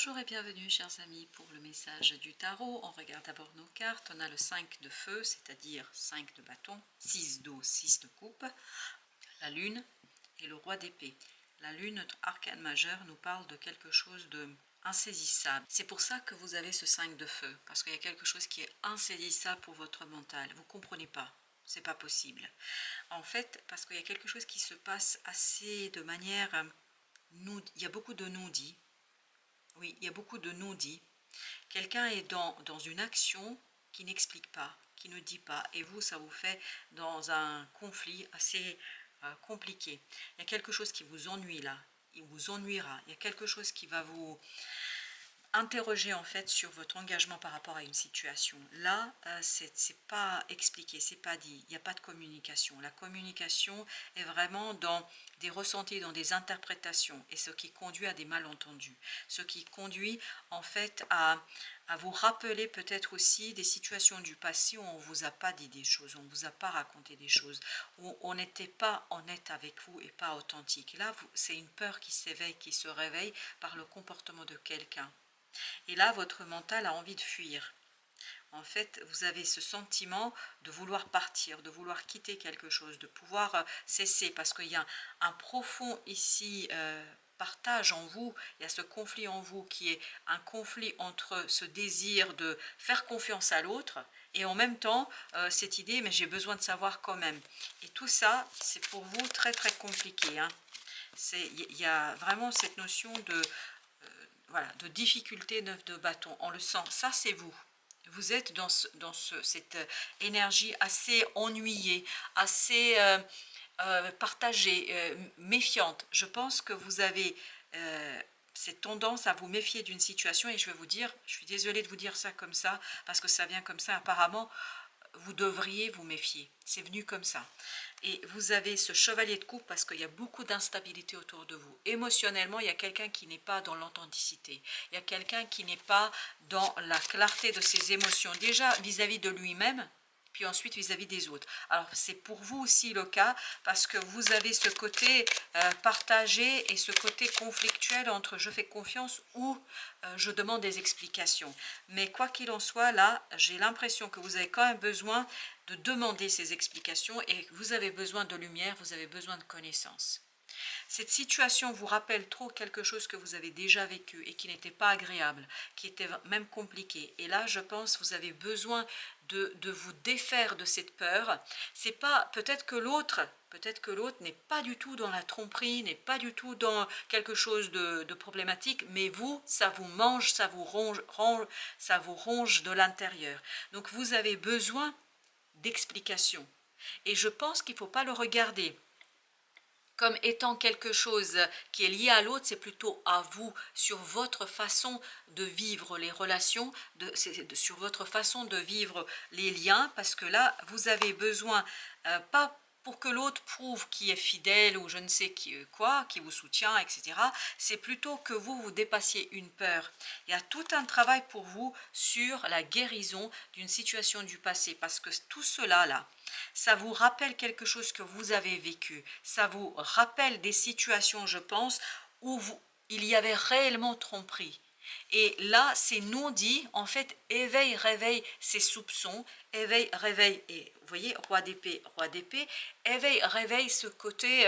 Bonjour et bienvenue chers amis pour le message du tarot. On regarde d'abord nos cartes. On a le 5 de feu, c'est-à-dire 5 de bâton, 6 d'eau, 6 de coupe, la lune et le roi d'épée. La lune, notre arcane majeur, nous parle de quelque chose de insaisissable. C'est pour ça que vous avez ce 5 de feu, parce qu'il y a quelque chose qui est insaisissable pour votre mental. Vous ne comprenez pas, c'est pas possible. En fait, parce qu'il y a quelque chose qui se passe assez de manière... il y a beaucoup de non-dits. Oui, il y a beaucoup de non-dits. Quelqu'un est dans une action qui n'explique pas, qui ne dit pas, et vous, ça vous fait dans un conflit assez compliqué. Il y a quelque chose qui vous ennuie là, il vous ennuiera, il y a quelque chose qui va vous interroger en fait sur votre engagement par rapport à une situation. Là, c'est pas expliqué, c'est pas dit, il n'y a pas de communication. La communication est vraiment dans des ressentis, dans des interprétations, et ce qui conduit à des malentendus, ce qui conduit en fait à vous rappeler peut-être aussi des situations du passé où on ne vous a pas dit des choses, on ne vous a pas raconté des choses, où on n'était pas honnête avec vous et pas authentique. Là, c'est une peur qui s'éveille, qui se réveille par le comportement de quelqu'un. Et là, votre mental a envie de fuir. En fait, vous avez ce sentiment de vouloir partir, de vouloir quitter quelque chose, de pouvoir cesser, parce qu'il y a un profond ici partage en vous, il y a ce conflit en vous qui est un conflit entre ce désir de faire confiance à l'autre et en même temps cette idée, mais j'ai besoin de savoir quand même. Et tout ça, c'est pour vous très très compliqué. Hein. Il y a vraiment cette notion de... voilà, de difficulté de bâton, on le sent, ça c'est vous. Vous êtes dans cette énergie assez ennuyée, assez partagée, méfiante. Je pense que vous avez cette tendance à vous méfier d'une situation et je vais vous dire, je suis désolée de vous dire ça comme ça, parce que ça vient comme ça apparemment, vous devriez vous méfier, c'est venu comme ça. Et vous avez ce chevalier de coupe parce qu'il y a beaucoup d'instabilité autour de vous. Émotionnellement, il y a quelqu'un qui n'est pas dans l'authenticité. Il y a quelqu'un qui n'est pas dans la clarté de ses émotions, déjà vis-à-vis de lui-même, puis ensuite vis-à-vis des autres. Alors c'est pour vous aussi le cas, parce que vous avez ce côté partagé et ce côté conflictuel entre je fais confiance ou je demande des explications. Mais quoi qu'il en soit, là, j'ai l'impression que vous avez quand même besoin de demander ces explications et vous avez besoin de lumière, vous avez besoin de connaissances. Cette situation vous rappelle trop quelque chose que vous avez déjà vécu et qui n'était pas agréable, qui était même compliqué. Et là, je pense que vous avez besoin de vous défaire de cette peur. C'est pas peut-être que l'autre n'est pas du tout dans la tromperie, n'est pas du tout dans quelque chose de problématique, mais vous, ça vous mange, ça vous ronge de l'intérieur. Donc vous avez besoin d'explications. Et je pense qu'il ne faut pas le regarder comme étant quelque chose qui est lié à l'autre, c'est plutôt à vous, sur votre façon de vivre les relations, sur votre façon de vivre les liens, parce que là, vous avez besoin, pas pour que l'autre prouve qui est fidèle ou je ne sais quoi, qui vous soutient, etc. C'est plutôt que vous dépassiez une peur. Il y a tout un travail pour vous sur la guérison d'une situation du passé, parce que tout cela là, ça vous rappelle quelque chose que vous avez vécu, ça vous rappelle des situations, je pense, où il y avait réellement tromperie. Et là, ces non-dits, en fait, réveille ces soupçons, réveille, et vous voyez, roi d'épée, réveille ce côté,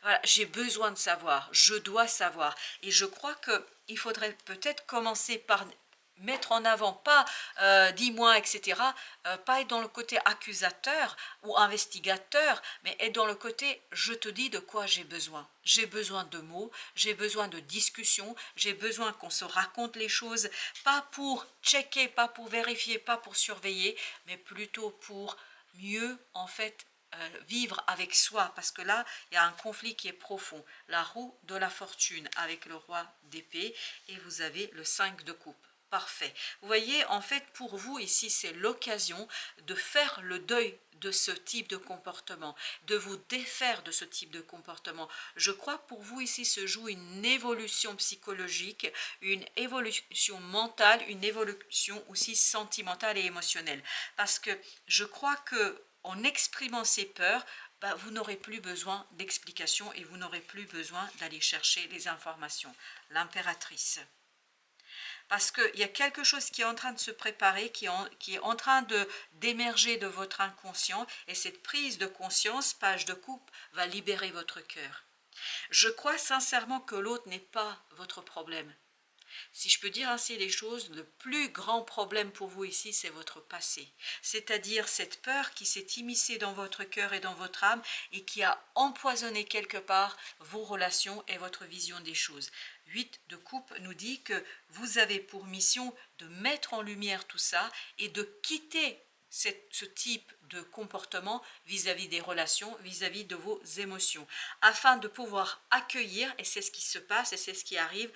voilà, j'ai besoin de savoir, je dois savoir. Et je crois qu'il faudrait peut-être commencer par mettre en avant, pas dis-moi, etc., pas être dans le côté accusateur ou investigateur, mais être dans le côté je te dis de quoi j'ai besoin. J'ai besoin de mots, j'ai besoin de discussions, j'ai besoin qu'on se raconte les choses, pas pour checker, pas pour vérifier, pas pour surveiller, mais plutôt pour mieux en fait vivre avec soi, parce que là il y a un conflit qui est profond. La roue de la fortune avec le roi d'épée et vous avez le 5 de coupe. Parfait. Vous voyez, en fait, pour vous, ici, c'est l'occasion de faire le deuil de ce type de comportement, de vous défaire de ce type de comportement. Je crois que pour vous, ici, se joue une évolution psychologique, une évolution mentale, une évolution aussi sentimentale et émotionnelle. Parce que je crois que en exprimant ces peurs, vous n'aurez plus besoin d'explications et vous n'aurez plus besoin d'aller chercher les informations. L'impératrice. Parce qu'il y a quelque chose qui est en train de se préparer, qui est en train d'émerger de votre inconscient, et cette prise de conscience, page de coupe, va libérer votre cœur. Je crois sincèrement que l'autre n'est pas votre problème. Si je peux dire ainsi les choses, le plus grand problème pour vous ici, c'est votre passé. C'est-à-dire cette peur qui s'est immiscée dans votre cœur et dans votre âme et qui a empoisonné quelque part vos relations et votre vision des choses. 8 de coupe nous dit que vous avez pour mission de mettre en lumière tout ça et de quitter ce type de comportement vis-à-vis des relations, vis-à-vis de vos émotions, afin de pouvoir accueillir, et c'est ce qui se passe et c'est ce qui arrive,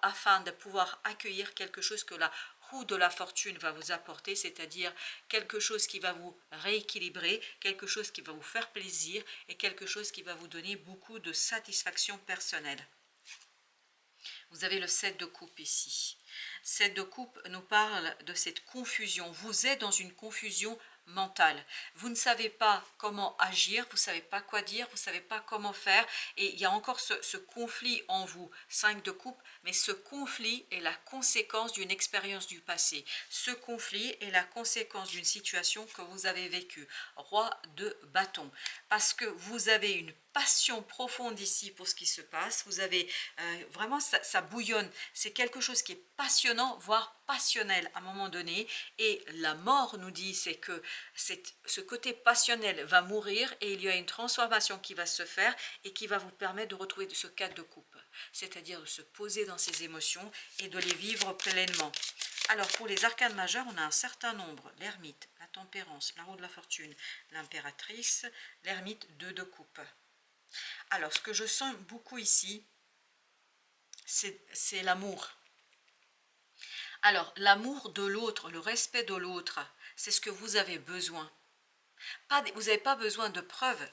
afin de pouvoir accueillir quelque chose que la roue de la fortune va vous apporter, c'est-à-dire quelque chose qui va vous rééquilibrer, quelque chose qui va vous faire plaisir et quelque chose qui va vous donner beaucoup de satisfaction personnelle. Vous avez le 7 de coupe ici. 7 de coupe nous parle de cette confusion. Vous êtes dans une confusion mentale. Vous ne savez pas comment agir, vous ne savez pas quoi dire, vous ne savez pas comment faire. Et il y a encore ce conflit en vous. 5 de coupe, mais ce conflit est la conséquence d'une expérience du passé. Ce conflit est la conséquence d'une situation que vous avez vécue. Roi de bâton. Parce que vous avez une passion profonde ici pour ce qui se passe. Vous avez vraiment, ça bouillonne. C'est quelque chose qui est passionnant, voire passionnel à un moment donné. Et la mort nous dit, c'est que ce côté passionnel va mourir et il y a une transformation qui va se faire et qui va vous permettre de retrouver ce 4 de coupe. C'est-à-dire de se poser dans ses émotions et de les vivre pleinement. Alors pour les arcanes majeures, on a un certain nombre. L'ermite, la tempérance, la roue de la fortune, l'impératrice, l'ermite, 2 de coupe. Alors, ce que je sens beaucoup ici, c'est l'amour. Alors, l'amour de l'autre, le respect de l'autre, c'est ce que vous avez besoin. Vous n'avez pas besoin de preuves,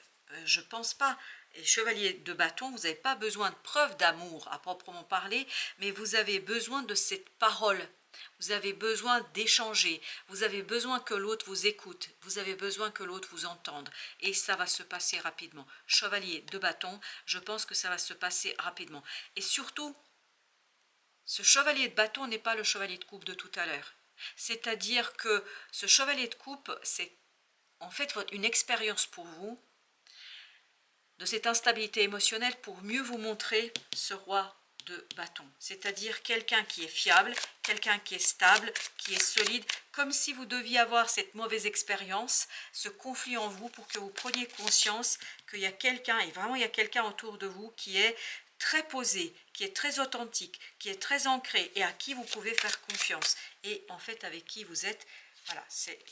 je ne pense pas. Et chevalier de bâton, vous n'avez pas besoin de preuves d'amour à proprement parler, mais vous avez besoin de cette parole. Vous avez besoin d'échanger, vous avez besoin que l'autre vous écoute, vous avez besoin que l'autre vous entende. Et ça va se passer rapidement. Chevalier de bâton, je pense que ça va se passer rapidement. Et surtout, ce chevalier de bâton n'est pas le chevalier de coupe de tout à l'heure. C'est-à-dire que ce chevalier de coupe, c'est en fait une expérience pour vous, de cette instabilité émotionnelle pour mieux vous montrer ce roi de bâton, c'est-à-dire quelqu'un qui est fiable, quelqu'un qui est stable, qui est solide, comme si vous deviez avoir cette mauvaise expérience, ce conflit en vous pour que vous preniez conscience qu'il y a quelqu'un, et vraiment il y a quelqu'un autour de vous qui est très posé, qui est très authentique, qui est très ancré et à qui vous pouvez faire confiance et en fait avec qui vous êtes, voilà, c'est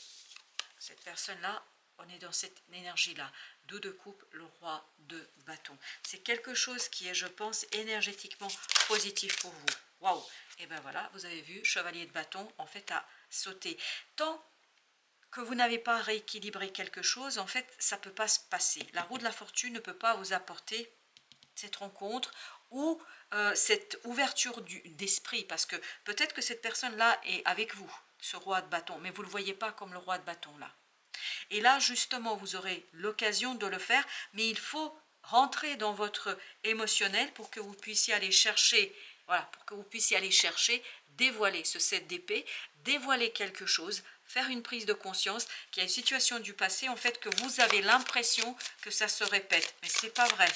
cette personne-là, on est dans cette énergie-là. 2 de coupe, le roi de bâton. C'est quelque chose qui est, je pense, énergétiquement positif pour vous. Waouh! Et bien voilà, vous avez vu, chevalier de bâton, en fait, a sauté. Tant que vous n'avez pas rééquilibré quelque chose, en fait, ça ne peut pas se passer. La roue de la fortune ne peut pas vous apporter cette rencontre ou cette ouverture d'esprit, parce que peut-être que cette personne-là est avec vous, ce roi de bâton, mais vous ne le voyez pas comme le roi de bâton là. Et là, justement, vous aurez l'occasion de le faire, mais il faut rentrer dans votre émotionnel pour que vous puissiez aller chercher, voilà, pour que vous puissiez aller chercher, dévoiler ce 7 d'épée, dévoiler quelque chose, faire une prise de conscience qu'il y a une situation du passé, en fait, que vous avez l'impression que ça se répète. Mais ce n'est pas vrai.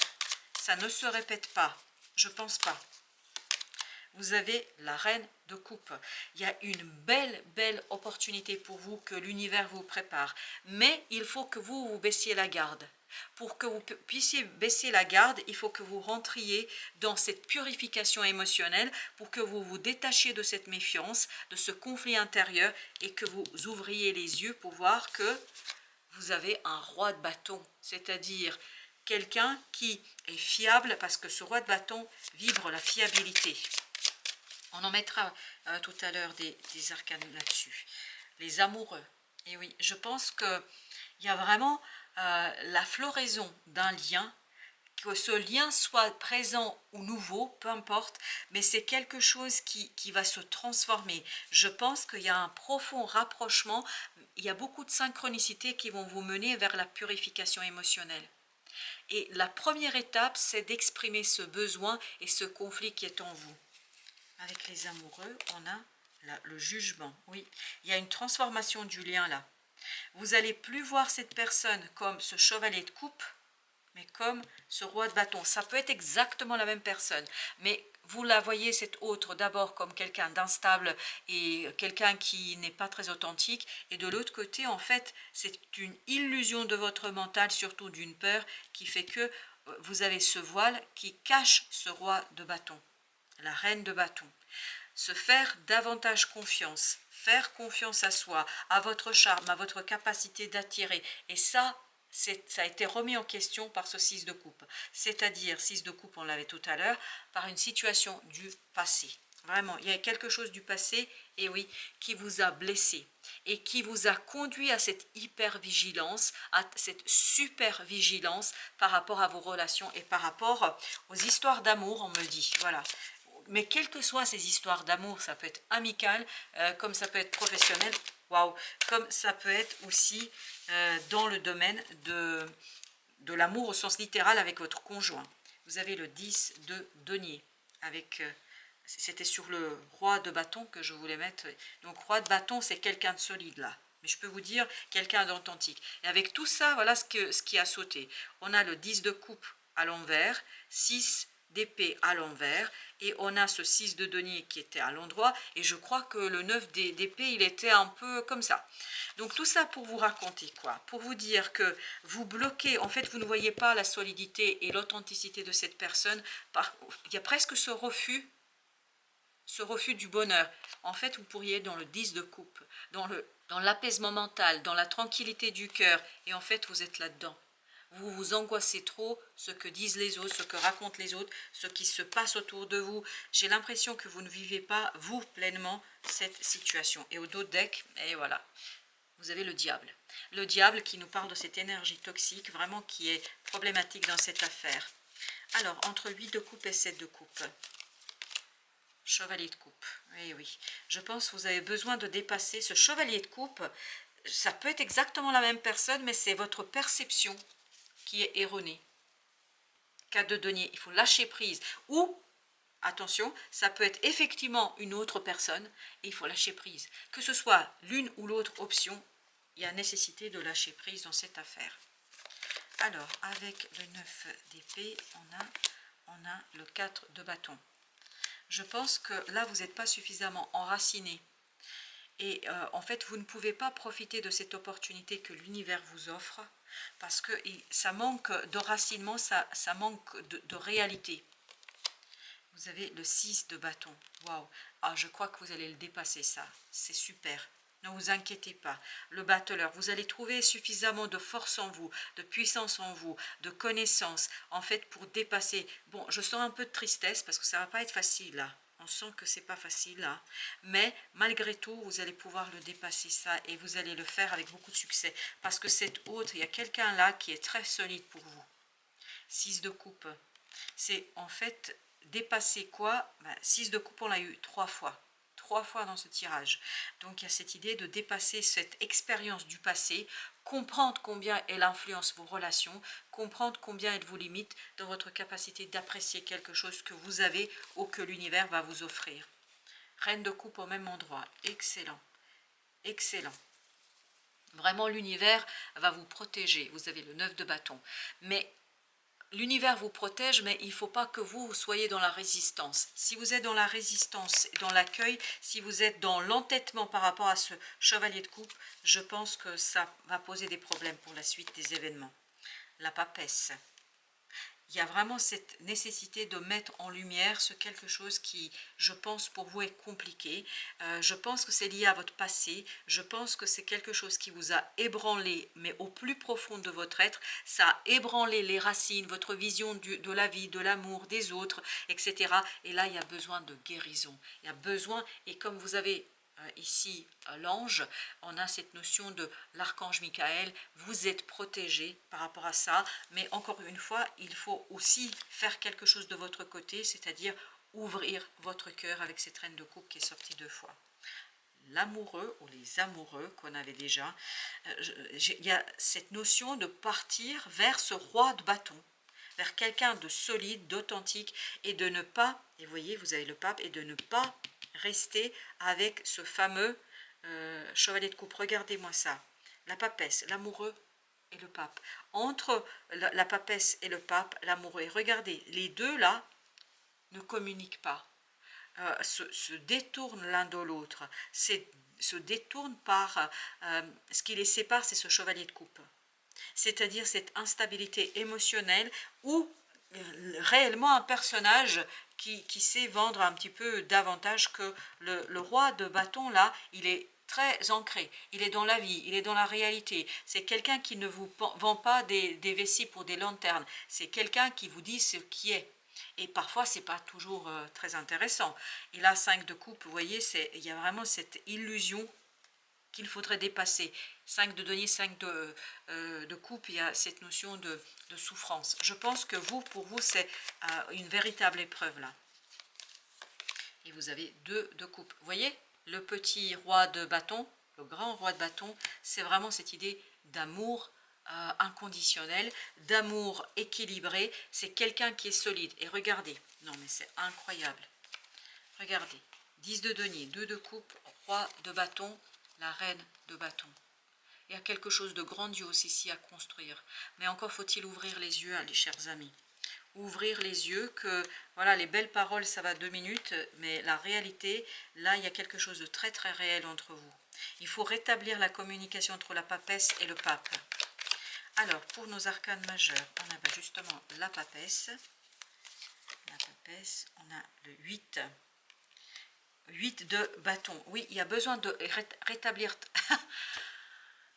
Ça ne se répète pas. Je ne pense pas. Vous avez la reine de coupe. Il y a une belle opportunité pour vous que l'univers vous prépare. Mais il faut que vous baissiez la garde. Pour que vous puissiez baisser la garde, il faut que vous rentriez dans cette purification émotionnelle pour que vous vous détachiez de cette méfiance, de ce conflit intérieur et que vous ouvriez les yeux pour voir que vous avez un roi de bâton, c'est-à-dire quelqu'un qui est fiable parce que ce roi de bâton vibre la fiabilité. On en mettra tout à l'heure des arcanes là-dessus. Les amoureux. Et oui, je pense qu'il y a vraiment la floraison d'un lien, que ce lien soit présent ou nouveau, peu importe, mais c'est quelque chose qui va se transformer. Je pense qu'il y a un profond rapprochement, il y a beaucoup de synchronicités qui vont vous mener vers la purification émotionnelle. Et la première étape, c'est d'exprimer ce besoin et ce conflit qui est en vous. avec les amoureux, on a le jugement. Oui, il y a une transformation du lien là. Vous n'allez plus voir cette personne comme ce chevalier de coupe, mais comme ce roi de bâton. Ça peut être exactement la même personne, mais vous la voyez cette autre d'abord comme quelqu'un d'instable et quelqu'un qui n'est pas très authentique, et de l'autre côté, en fait, c'est une illusion de votre mental, surtout d'une peur, qui fait que vous avez ce voile qui cache ce roi de bâton, la reine de bâton. Se faire davantage confiance, faire confiance à soi, à votre charme, à votre capacité d'attirer, et ça a été remis en question par ce 6 de coupe, c'est-à-dire 6 de coupe, on l'avait tout à l'heure, par une situation du passé. Vraiment, il y a quelque chose du passé, et oui, qui vous a blessé et qui vous a conduit à cette hyper-vigilance, à cette super-vigilance par rapport à vos relations et par rapport aux histoires d'amour, on me dit, voilà. Mais quelles que soient ces histoires d'amour, ça peut être amical, comme ça peut être professionnel, waouh, comme ça peut être aussi dans le domaine de l'amour au sens littéral avec votre conjoint. Vous avez le 10 de denier, avec, c'était sur le roi de bâton que je voulais mettre. Donc roi de bâton, c'est quelqu'un de solide là. Mais je peux vous dire, quelqu'un d'authentique. Et avec tout ça, voilà ce qui a sauté. On a le 10 de coupe à l'envers, 6 d'épée à l'envers, et on a ce 6 de denier qui était à l'endroit, et je crois que le 9 d'épée, il était un peu comme ça. Donc tout ça pour vous raconter quoi? Pour vous dire que vous bloquez, en fait vous ne voyez pas la solidité et l'authenticité de cette personne, il y a presque ce refus du bonheur. En fait, vous pourriez être dans le 10 de coupe, dans l'apaisement mental, dans la tranquillité du cœur, et en fait, vous êtes là-dedans. Vous vous angoissez trop, ce que disent les autres, ce que racontent les autres, ce qui se passe autour de vous. J'ai l'impression que vous ne vivez pas, vous, pleinement, cette situation. Et au dos deck, et voilà, vous avez le diable. Le diable qui nous parle de cette énergie toxique, vraiment qui est problématique dans cette affaire. Alors, entre 8 de coupe et 7 de coupe. Chevalier de coupe, oui, oui. Je pense que vous avez besoin de dépasser ce chevalier de coupe. Ça peut être exactement la même personne, mais c'est votre perception qui est erronée. 4 de denier, il faut lâcher prise. Ou, attention, ça peut être effectivement une autre personne et il faut lâcher prise. Que ce soit l'une ou l'autre option, il y a nécessité de lâcher prise dans cette affaire. Alors, avec le 9 d'épée, on a le 4 de bâton. Je pense que là, vous n'êtes pas suffisamment enraciné. Et en fait, vous ne pouvez pas profiter de cette opportunité que l'univers vous offre parce que ça manque d'enracinement, ça manque de réalité. Vous avez le 6 de bâton. Waouh! Ah, je crois que vous allez le dépasser, ça. C'est super. Ne vous inquiétez pas. Le battleur, vous allez trouver suffisamment de force en vous, de puissance en vous, de connaissance, en fait, pour dépasser. Bon, je sens un peu de tristesse parce que ça ne va pas être facile, là. On sent que c'est pas facile, là. Mais, malgré tout, vous allez pouvoir le dépasser, ça, et vous allez le faire avec beaucoup de succès. Parce que cette autre, il y a quelqu'un là qui est très solide pour vous. 6 de coupe. C'est, en fait, dépasser quoi? 6 de coupe, on l'a eu 3 fois. 3 fois dans ce tirage. Donc il y a cette idée de dépasser cette expérience du passé, comprendre combien elle influence vos relations, comprendre combien elle vous limite dans votre capacité d'apprécier quelque chose que vous avez ou que l'univers va vous offrir. Reine de coupe au même endroit. Excellent. Excellent. Vraiment, l'univers va vous protéger. Vous avez le 9 de bâton. Mais l'univers vous protège, mais il ne faut pas que vous soyez dans la résistance. Si vous êtes dans la résistance, dans l'accueil, si vous êtes dans l'entêtement par rapport à ce chevalier de coupe, je pense que ça va poser des problèmes pour la suite des événements. La papesse. Il y a vraiment cette nécessité de mettre en lumière ce quelque chose qui, je pense, pour vous est compliqué. Je pense que c'est lié à votre passé. Je pense que c'est quelque chose qui vous a ébranlé, mais au plus profond de votre être. Ça a ébranlé les racines, votre vision de la vie, de l'amour, des autres, etc. Et là, il y a besoin de guérison. Il y a besoin, et comme vous avez ici l'ange, on a cette notion de l'archange Michael, vous êtes protégé par rapport à ça, mais encore une fois, il faut aussi faire quelque chose de votre côté, c'est-à-dire ouvrir votre cœur avec cette reine de coupe qui est sortie 2 fois. L'amoureux ou les amoureux qu'on avait déjà, il y a cette notion de partir vers ce roi de bâton. vers quelqu'un de solide, d'authentique, et de ne pas, et vous voyez, vous avez le pape, et de ne pas rester avec ce fameux chevalier de coupe. Regardez-moi ça, la papesse, l'amoureux et le pape. Entre la papesse et le pape, l'amoureux. Et regardez, les deux là ne communiquent pas, se détournent l'un de l'autre, se détournent par ce qui les sépare, c'est ce chevalier de coupe. C'est-à-dire cette instabilité émotionnelle ou réellement un personnage qui sait vendre un petit peu davantage que le roi de bâton là, il est très ancré, il est dans la vie, il est dans la réalité. C'est quelqu'un qui ne vous vend pas des vessies pour des lanternes, c'est quelqu'un qui vous dit ce qui est. Et parfois, c'est pas toujours très intéressant. Et là, 5 de coupe, vous voyez, il y a vraiment cette illusion qu'il faudrait dépasser. 5 de denier, 5 de coupe, il y a cette notion de souffrance. Je pense que pour vous, c'est une véritable épreuve là. Et vous avez 2 de coupe. Vous voyez, le petit roi de bâton, le grand roi de bâton, c'est vraiment cette idée d'amour inconditionnel, d'amour équilibré. C'est quelqu'un qui est solide. Et regardez, non mais c'est incroyable. Regardez, 10 de denier, 2 de coupe, roi de bâton, la reine de bâton. Il y a quelque chose de grandiose ici à construire. Mais encore faut-il ouvrir les yeux, hein, les chers amis. Ouvrir les yeux, que voilà, les belles paroles, ça va 2 minutes, mais la réalité, là, il y a quelque chose de très très réel entre vous. Il faut rétablir la communication entre la papesse et le pape. Alors, pour nos arcanes majeures, on a justement la papesse. La papesse, on a le 8. 8 de bâton. Oui, il y a besoin de rétablir...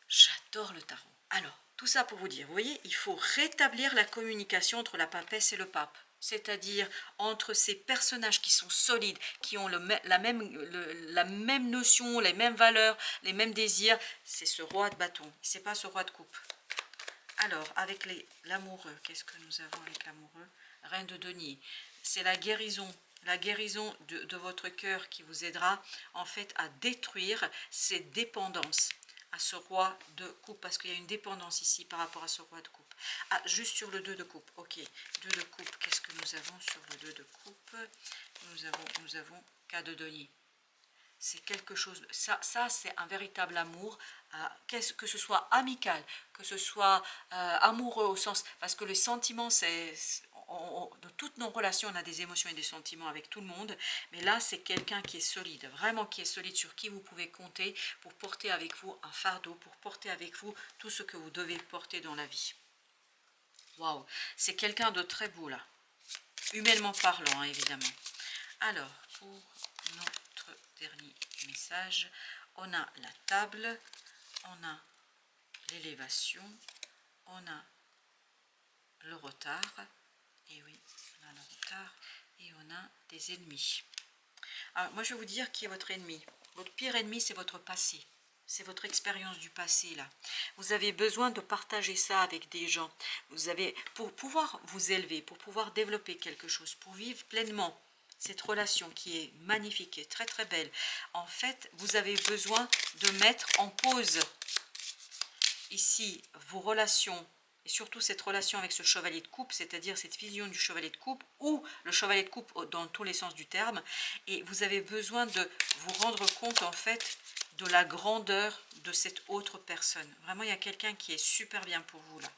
J'adore le tarot. Alors, tout ça pour vous dire, vous voyez, il faut rétablir la communication entre la papesse et le pape. C'est-à-dire entre ces personnages qui sont solides, qui ont la même notion, les mêmes valeurs, les mêmes désirs. C'est ce roi de bâton, c'est pas ce roi de coupe. Alors, avec l'amoureux, qu'est-ce que nous avons avec l'amoureux? Reine de denier, c'est la guérison de votre cœur qui vous aidera en fait à détruire ces dépendances à ce roi de coupe, parce qu'il y a une dépendance ici par rapport à ce roi de coupe. Ah, juste sur le 2 de coupe, ok, 2 de coupe, qu'est-ce que nous avons sur le 2 de coupe? Nous avons 4 de denier. C'est quelque chose, ça c'est un véritable amour, que ce soit amical, que ce soit amoureux au sens, parce que le sentiment, dans toutes nos relations, on a des émotions et des sentiments avec tout le monde, mais là c'est quelqu'un qui est solide, vraiment qui est solide, sur qui vous pouvez compter pour porter avec vous un fardeau, pour porter avec vous tout ce que vous devez porter dans la vie. Waouh, c'est quelqu'un de très beau là, humainement parlant, hein, évidemment. Alors, pour notre dernier message, on a la table, on a l'élévation, on a le retard, et oui, on a le retard, et on a des ennemis. Alors, moi je vais vous dire qui est votre ennemi. Votre pire ennemi, c'est votre passé. C'est votre expérience du passé là. Vous avez besoin de partager ça avec des gens. Vous avez, pour pouvoir vous élever, pour pouvoir développer quelque chose, pour vivre pleinement cette relation qui est magnifique et très très belle, en fait, vous avez besoin de mettre en pause ici vos relations, et surtout cette relation avec ce chevalier de coupe, c'est-à-dire cette vision du chevalier de coupe, ou le chevalier de coupe dans tous les sens du terme, et vous avez besoin de vous rendre compte en fait de la grandeur de cette autre personne. Vraiment, il y a quelqu'un qui est super bien pour vous là.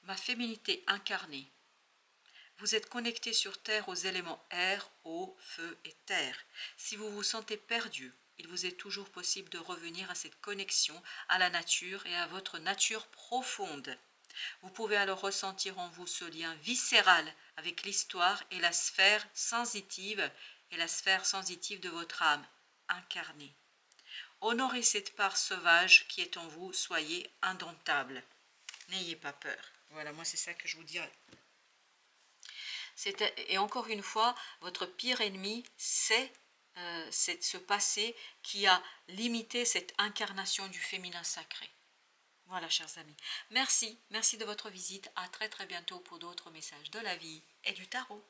Ma féminité incarnée. Vous êtes connecté sur Terre aux éléments air, eau, feu et terre. Si vous vous sentez perdu, il vous est toujours possible de revenir à cette connexion à la nature et à votre nature profonde. Vous pouvez alors ressentir en vous ce lien viscéral avec l'histoire et la sphère sensitive de votre âme incarnée. Honorez cette part sauvage qui est en vous, soyez indomptable. N'ayez pas peur. Voilà, moi c'est ça que je vous dirais. Et encore une fois, votre pire ennemi, c'est ce passé qui a limité cette incarnation du féminin sacré. Voilà, chers amis. Merci de votre visite. À très très bientôt pour d'autres messages de la vie et du tarot.